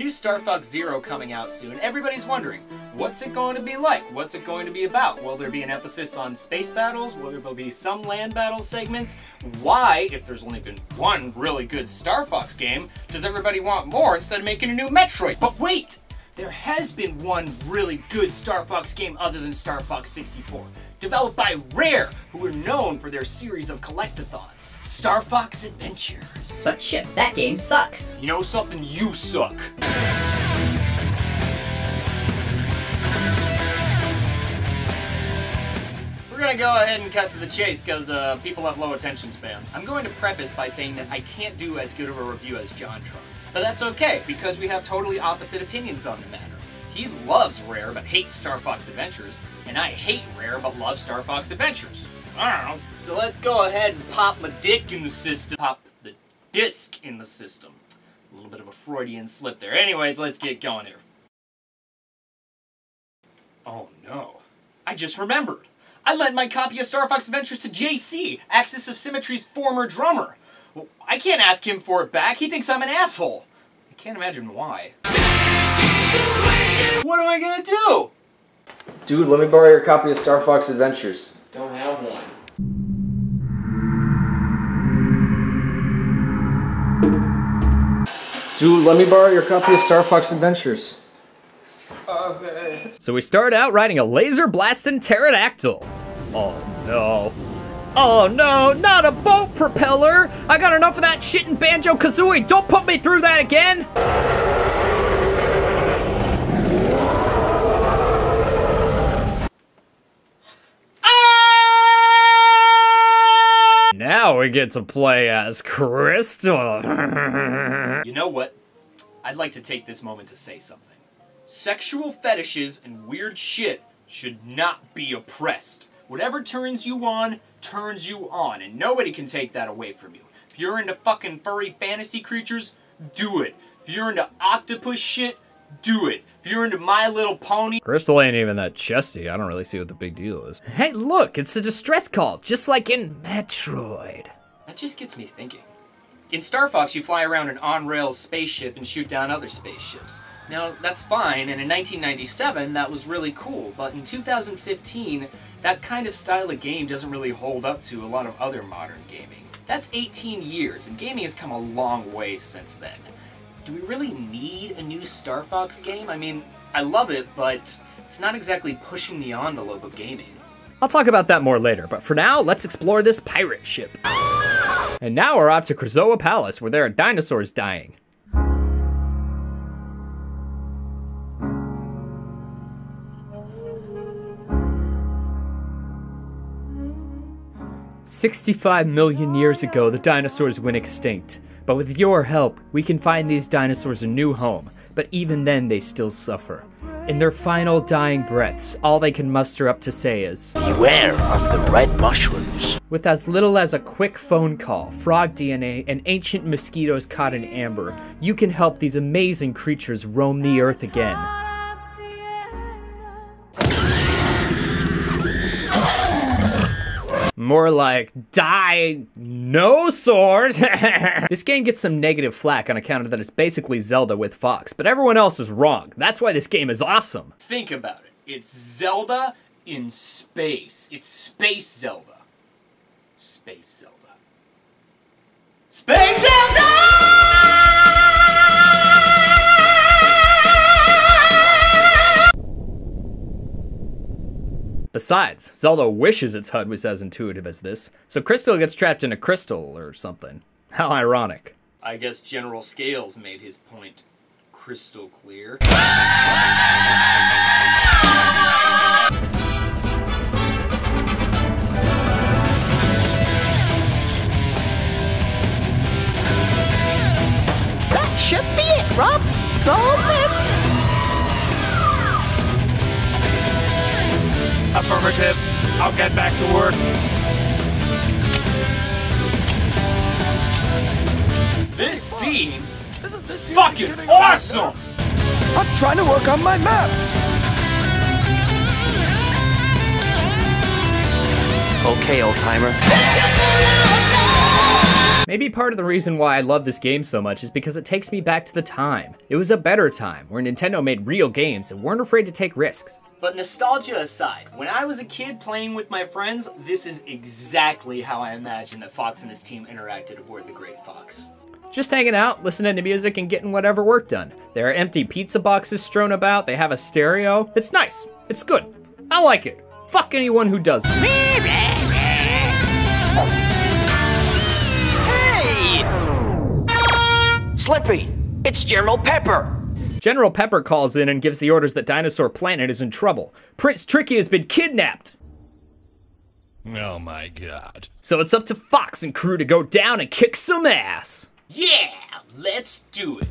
new Star Fox Zero coming out soon. Everybody's wondering, what's it going to be like? What's it going to be about? Will there be an emphasis on space battles? Will there be some land battle segments? Why, if there's only been one really good Star Fox game, does everybody want more instead of making a new Metroid? But wait! There has been one really good Star Fox game other than Star Fox 64. Developed by Rare, who are known for their series of collectathons, Star Fox Adventures. But Chip, that game sucks. You know something? You suck. We're gonna go ahead and cut to the chase because people have low attention spans. I'm going to preface by saying that I can't do as good of a review as John Trump. But that's okay, because we have totally opposite opinions on the matter. He loves Rare but hates Star Fox Adventures, and I hate Rare but love Star Fox Adventures. I don't know. So let's go ahead and pop my dick in the system. Pop the disc in the system. A little bit of a Freudian slip there. Anyways, let's get going here. Oh no. I just remembered. I lent my copy of Star Fox Adventures to JC, Axis of Symmetry's former drummer. Well, I can't ask him for it back. He thinks I'm an asshole. I can't imagine why. What am I gonna do? Dude, let me borrow your copy of Star Fox Adventures. Don't have one. Dude, let me borrow your copy of Star Fox Adventures. Okay. So we start out riding a laser blasting pterodactyl. Oh no. Oh no, not a boat propeller! I got enough of that shit in Banjo-Kazooie! Don't put me through that again! Now we get to play as Crystal. You know what? I'd like to take this moment to say something. Sexual fetishes and weird shit should not be oppressed. Whatever turns you on, and nobody can take that away from you. If you're into fucking furry fantasy creatures, do it. If you're into octopus shit, do it. If you're into My Little Pony... Crystal ain't even that chesty. I don't really see what the big deal is. Hey, look, it's a distress call, just like in Metroid. That just gets me thinking. In Star Fox, you fly around an on-rails spaceship and shoot down other spaceships. Now, that's fine, and in 1997, that was really cool, but in 2015, that kind of style of game doesn't really hold up to a lot of other modern gaming. That's 18 years, and gaming has come a long way since then. Do we really need a new Star Fox game? I mean, I love it, but it's not exactly pushing the envelope of gaming. I'll talk about that more later, but for now, let's explore this pirate ship. And now we're off to Krazoa Palace, where there are dinosaurs dying. "65 million years ago, the dinosaurs went extinct. But with your help, we can find these dinosaurs a new home. But even then, they still suffer. In their final dying breaths, all they can muster up to say is, beware of the red mushrooms. With as little as a quick phone call, frog DNA, and ancient mosquitoes caught in amber, you can help these amazing creatures roam the earth again. More like, dinosaurs! This game gets some negative flack on account of that it's basically Zelda with Fox, but everyone else is wrong. That's why this game is awesome. Think about it. It's Zelda in space. It's Space Zelda. Space Zelda. Space Zelda! Besides, Zelda wishes its HUD was as intuitive as this, so Crystal gets trapped in a crystal or something. How ironic. I guess General Scales made his point crystal clear. That should be it, Rob. Go it. Affirmative. I'll get back to work. This scene is fucking awesome! I'm trying to work on my maps. Okay, old timer. Maybe part of the reason why I love this game so much is because it takes me back to the time. It was a better time, where Nintendo made real games and weren't afraid to take risks. But nostalgia aside, when I was a kid playing with my friends, this is exactly how I imagine that Fox and his team interacted aboard the Great Fox. Just hanging out, listening to music, and getting whatever work done. There are empty pizza boxes strewn about, they have a stereo. It's nice. It's good. I like it. Fuck anyone who doesn't. Hey! Slippy, it's General Pepper. General Pepper calls in and gives the orders that Dinosaur Planet is in trouble. Prince Tricky has been kidnapped. Oh my god. So it's up to Fox and crew to go down and kick some ass. Yeah, let's do it.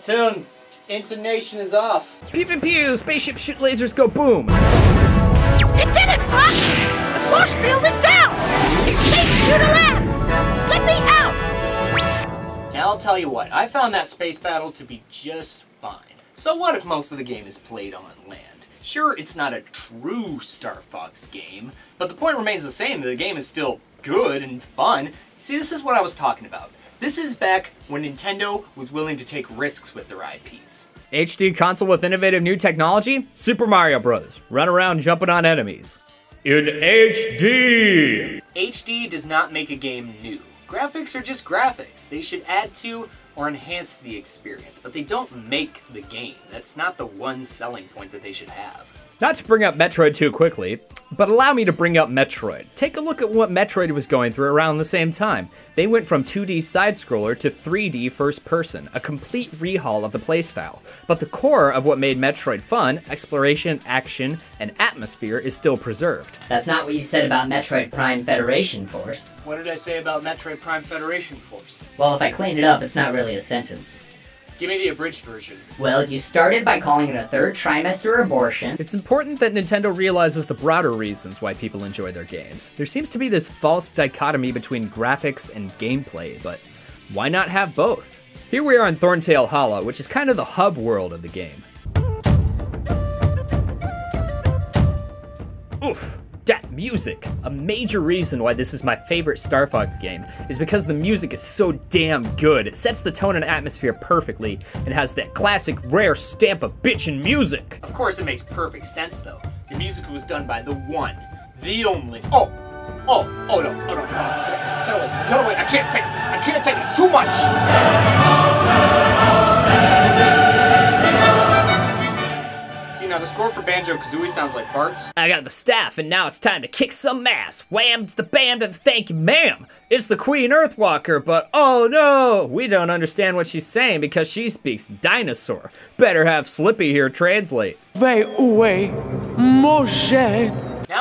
Tune. Intonation is off. Pew pew pew, spaceship shoot lasers go boom. You did it, Fox! The force field is down! It's safe for you to land! Slippy out! Now I'll tell you what, I found that space battle to be just fine. So what if most of the game is played on land? Sure, it's not a true Star Fox game, but the point remains the same, the game is still good and fun. See, this is what I was talking about. This is back when Nintendo was willing to take risks with their IPs. HD console with innovative new technology? Super Mario Bros. Run around jumping on enemies. In HD! HD does not make a game new. Graphics are just graphics. They should add to or enhance the experience, but they don't make the game. That's not the one selling point that they should have. Not to bring up Metroid too quickly, but allow me to bring up Metroid. Take a look at what Metroid was going through around the same time. They went from 2D side-scroller to 3D first-person, a complete rehaul of the playstyle. But the core of what made Metroid fun, exploration, action, and atmosphere is still preserved. That's not what you said about Metroid Prime Federation Force. What did I say about Metroid Prime Federation Force? Well, if I cleaned it up, it's not really a sentence. Give me the abridged version. Well, you started by calling it a third trimester abortion. It's important that Nintendo realizes the broader reasons why people enjoy their games. There seems to be this false dichotomy between graphics and gameplay, but why not have both? Here we are in Thorntail Hollow, which is kind of the hub world of the game. Oof. That music! A major reason why this is my favorite Star Fox game is because the music is so damn good. It sets the tone and atmosphere perfectly and has that classic rare stamp of bitchin' music. Of course it makes perfect sense though. The music was done by the one, the only. Oh no, cut away, I can't take it, it's too much! Now the score for Banjo-Kazooie sounds like farts. I got the staff, and now it's time to kick some ass. Wham's the band and thank you, ma'am. It's the Queen Earthwalker, but oh no, we don't understand what she's saying because she speaks dinosaur. Better have Slippy here translate. Now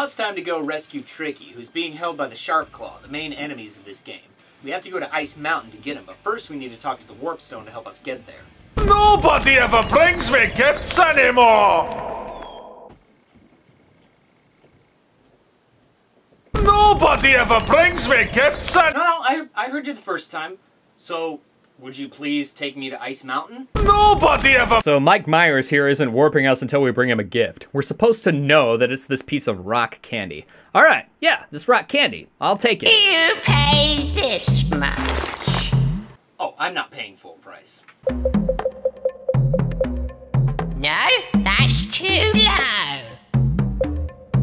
it's time to go rescue Tricky, who's being held by the Sharp Claw, the main enemies of this game. We have to go to Ice Mountain to get him, but first we need to talk to the Warp Stone to help us get there. Nobody ever brings me gifts anymore! Nobody ever brings me gifts No, I heard you the first time. So, would you please take me to Ice Mountain? Nobody ever— So Mike Myers here isn't warping us until we bring him a gift. We're supposed to know that it's this piece of rock candy. Alright, yeah, this rock candy. I'll take it. You pay this much. Oh, I'm not paying full price. No, that's too low.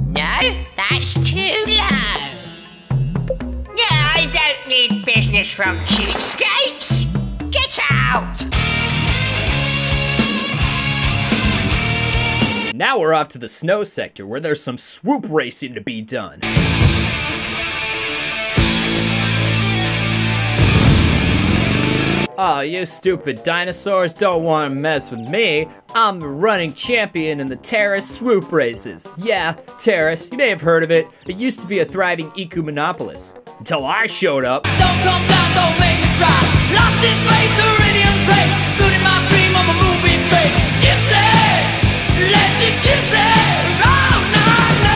No, that's too low. No, I don't need business from cheapskates. Get out! Now we're off to the snow sector where there's some swoop racing to be done. Oh, you stupid dinosaurs don't want to mess with me. I'm the running champion in the Terrace swoop races. Yeah, Terrace, you may have heard of it. It used to be a thriving eco-monopolis. Until I showed up. Don't come down, don't make me try. Lost this place, Iridium place. Looting my dream of a moving train. Gypsy, let's get gypsy. Oh, no, no.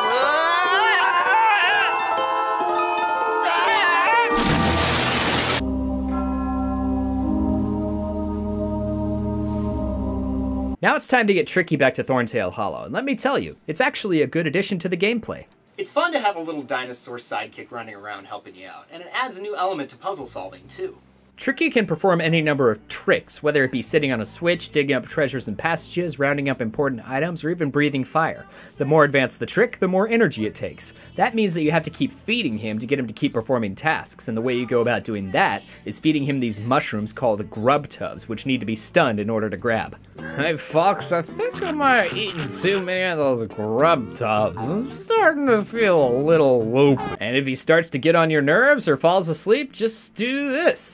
Now it's time to get tricky back to Thorntail Hollow, and let me tell you, it's actually a good addition to the gameplay. It's fun to have a little dinosaur sidekick running around helping you out, and it adds a new element to puzzle solving too. Tricky can perform any number of tricks, whether it be sitting on a switch, digging up treasures and passages, rounding up important items, or even breathing fire. The more advanced the trick, the more energy it takes. That means that you have to keep feeding him to get him to keep performing tasks, and the way you go about doing that is feeding him these mushrooms called grub tubs, which need to be stunned in order to grab. Hey Fox, I think I might have eaten too many of those grub tubs. I'm starting to feel a little loopy. And if he starts to get on your nerves or falls asleep, just do this.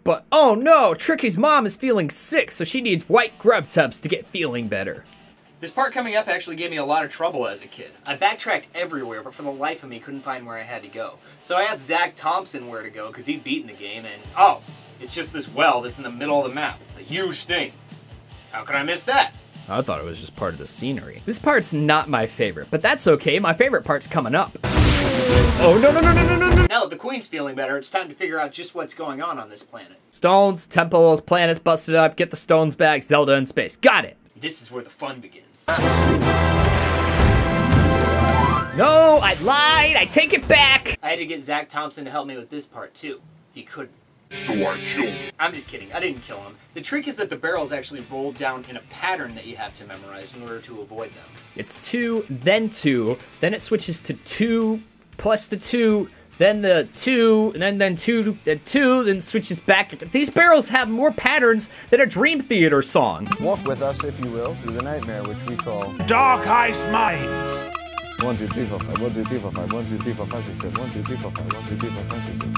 But oh no, Tricky's mom is feeling sick, so she needs white grub tubs to get feeling better. This part coming up actually gave me a lot of trouble as a kid. I backtracked everywhere, but for the life of me couldn't find where I had to go. So I asked Zach Thompson where to go, because he'd beaten the game, and oh, it's just this well that's in the middle of the map. A huge thing. How could I miss that? I thought it was just part of the scenery. This part's not my favorite, but that's okay, my favorite part's coming up. Oh, no, no, no, no, no, no, no. Now that the Queen's feeling better, it's time to figure out just what's going on this planet. Stones, temples, planets busted up, get the stones back, Zelda in space. Got it. This is where the fun begins. No, I lied, I take it back. I had to get Zach Thompson to help me with this part too. He couldn't. So I killed him. I'm just kidding, I didn't kill him. The trick is that the barrels actually roll down in a pattern that you have to memorize in order to avoid them. It's 2, then it switches to 2, plus the 2, then the 2, and then 2, then 2, then switches back. These barrels have more patterns than a Dream Theater song. Walk with us, if you will, through the nightmare which we call Dark Ice Mines. 1, 2, 3, 4, 5, 1, 2, 3, 4, 5, 1, 2, 3, 4, 5, 6, 7, 1, 2, 3, 4, 5, 1, 2, 3, 4, 5, 6, 7.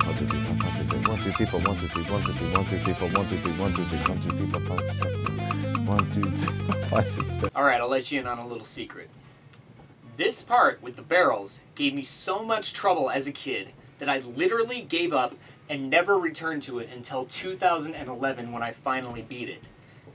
1, 2, 3, 4, 5, 6, 7, 1, 2, 3, 4, 1, 2, 3, 1, 2, 3, 1, 2, 3, 4, 1, 2, 3, 1, 2, 3, 1, 2, 3, 4, 5, 6, 7. 1, 2, 3, 4, 5, 6, 7. Alright, I'll let you in on a little secret. This part with the barrels gave me so much trouble as a kid that I literally gave up and never returned to it until 2011 when I finally beat it.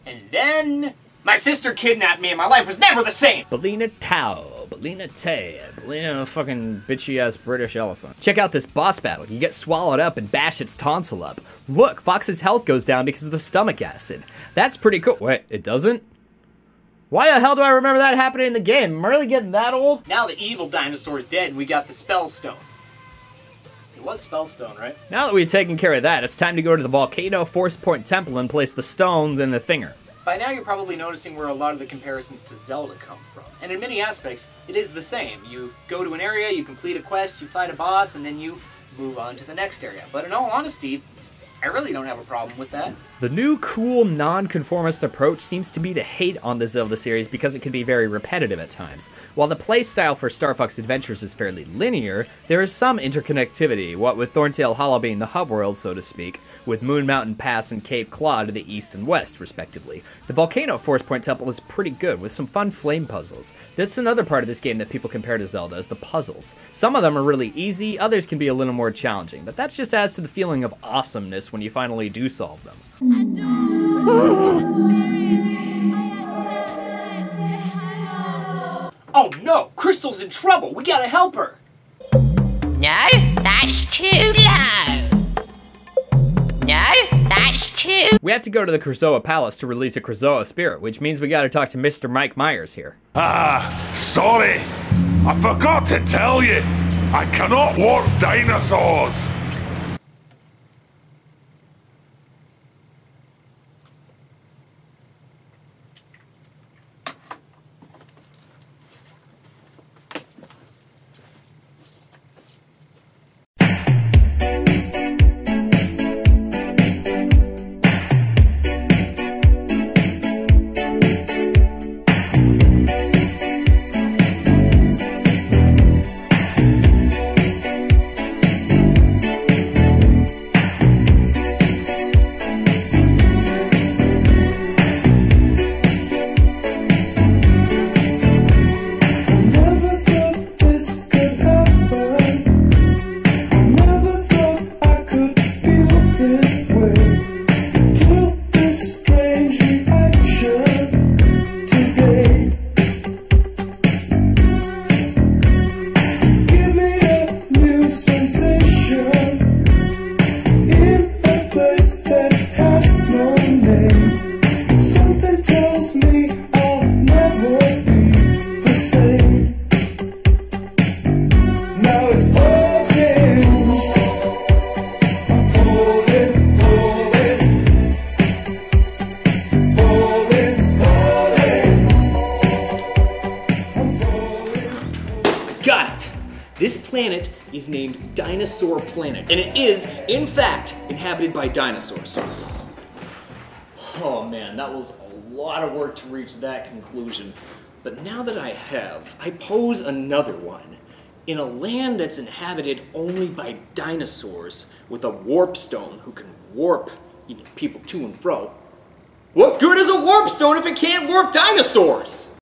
And then my sister kidnapped me and my life was never the same! Belina Tau, Belina Tay, Belina fucking bitchy ass British elephant. Check out this boss battle. You get swallowed up and bash its tonsil up. Look, Fox's health goes down because of the stomach acid. That's pretty cool. Wait, it doesn't? Why the hell do I remember that happening in the game? Am I really getting that old? Now the evil dinosaur's dead, we got the Spell Stone. It was Spell Stone, right? Now that we've taken care of that, it's time to go to the Volcano Force Point Temple and place the stones in the thinger. By now you're probably noticing where a lot of the comparisons to Zelda come from. And in many aspects, it is the same. You go to an area, you complete a quest, you fight a boss, and then you move on to the next area. But in all honesty, I really don't have a problem with that. The new cool non-conformist approach seems to be to hate on the Zelda series because it can be very repetitive at times. While the playstyle for Star Fox Adventures is fairly linear, there is some interconnectivity, what with Thorntail Hollow being the hub world, so to speak, with Moon Mountain Pass and Cape Claw to the east and west, respectively. The Volcano Force Point Temple is pretty good, with some fun flame puzzles. That's another part of this game that people compare to Zelda, is the puzzles. Some of them are really easy, others can be a little more challenging, but that's just adds to the feeling of awesomeness when you finally do solve them. Oh no! Crystal's in trouble! We gotta help her! No, that's too low. No, that's too... We have to go to the Krazoa Palace to release a Krazoa spirit, which means we gotta talk to Mr. Mike Myers here. Sorry. I forgot to tell you. I cannot warp dinosaurs. This planet is named Dinosaur Planet, and it is, in fact, inhabited by dinosaurs. Oh man, that was a lot of work to reach that conclusion. But now that I have, I pose another one. In a land that's inhabited only by dinosaurs with a warp stone who can warp people to and fro, what good is a warp stone if it can't warp dinosaurs?